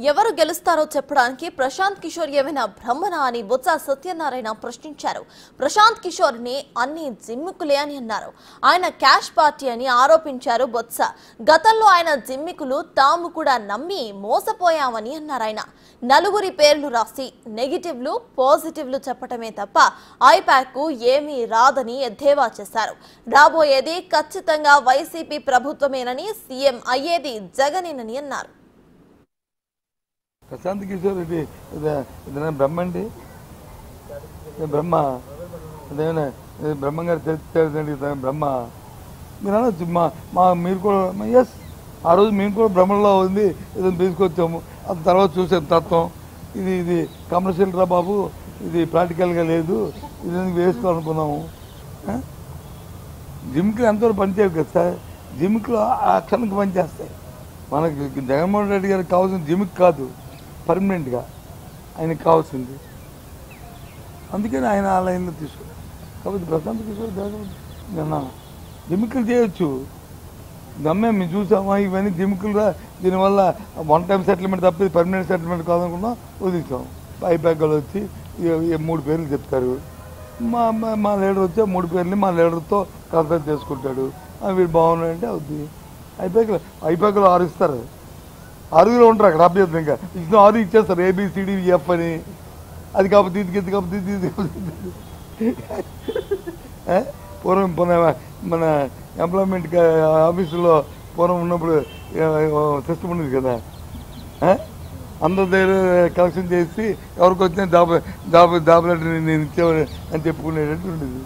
ఎవరు గెలుస్తారో చెప్పడానికి ప్రశాంత్ కిషోర్ ఏమైనా బ్రహ్మనా అని బొత్స సత్యనారాయణ ప్రశ్నించారు. ప్రశాంత్ కిషోర్ ని అన్ని జిమ్మికులే అని అన్నారు. ఆయన క్యాష్ పార్టీ అని ఆరోపించారు బొత్స. గతంలో ఆయన జిమ్మికులు తాము కూడా నమ్మి మోసపోయామని అన్నారు. ఆయన నలుగురి పేర్లు రాసి నెగిటివ్లు పాజిటివ్లు చెప్పటమే తప్ప ఐపాక్ కు ఏమీ రాదని ఎద్దేవా చేశారు. రాబోయేది ఖచ్చితంగా వైసీపీ ప్రభుత్వమేనని, సీఎం అయ్యేది జగనేనని అన్నారు. ప్రశాంత్ కిషోర్ రెడ్డి ఇదేనా బ్రహ్మ అండి? బ్రహ్మ అదేమైనా బ్రహ్మ గారు తెలిసి బ్రహ్మ మీరు అనొచ్చు. మీరు కూడా ఎస్ ఆ రోజు మేము కూడా బ్రహ్మలో ఉంది ఏదైనా తీసుకొచ్చాము. అది తర్వాత చూసాం తత్వం. ఇది కమర్షియల్ రా బాబు, ఇది ప్రాక్టికల్గా లేదు, ఇది వేసుకోవాలనుకున్నాము. జిమ్కి ఎంతవరకు పనిచేయవు కదా సార్. జిమ్కి ఆ క్షణంకి పనిచేస్తాయి. మనకి జగన్మోహన్ రెడ్డి గారికి కావాల్సిన జిమ్కి కాదు, పర్మనెంట్గా ఆయనకు కావాల్సింది. అందుకని ఆయన ఆ లైన్లో తీసుకున్నాడు. కాబట్టి ప్రశాంత్ కిషోర్ నిన్న జిమ్మికలు చేయొచ్చు. గమ్యం మేము చూసామా ఇవన్నీ జిమ్మికలు. దీనివల్ల వన్ టైం సెటిల్మెంట్ తప్పి పర్మనెంట్ సెటిల్మెంట్ కాదనుకున్నా వదిలించాం. ఐపాక్లు వచ్చి 3 పేర్లు చెప్తారు. మా లీడర్ వచ్చి 3 పేర్లు మా లీడర్తో కన్సల్ట్ చేసుకుంటాడు. వీడు బాగున్నాయంటే అవుద్ది. ఐపాక్లో 6 ఇస్తారు. 6 ఉంటారు అక్కడ. అభ్యర్థి ఇంకా ఇచ్చిన 6 ఇచ్చేస్తారు. ABCDEF అని. అది కాకపోతే ఇది కాకపోతే పూర్వం మన ఎంప్లాయ్మెంట్ ఆఫీసులో పూర్వం ఉన్నప్పుడు సిస్టమ్ ఉండేది కదా. అందరి దగ్గర కలెక్షన్ చేసి ఎవరికి వచ్చినా జాబ్ లెటర్ నేను ఇచ్చేవాడు అని చెప్పుకునేటట్టు ఉండేది.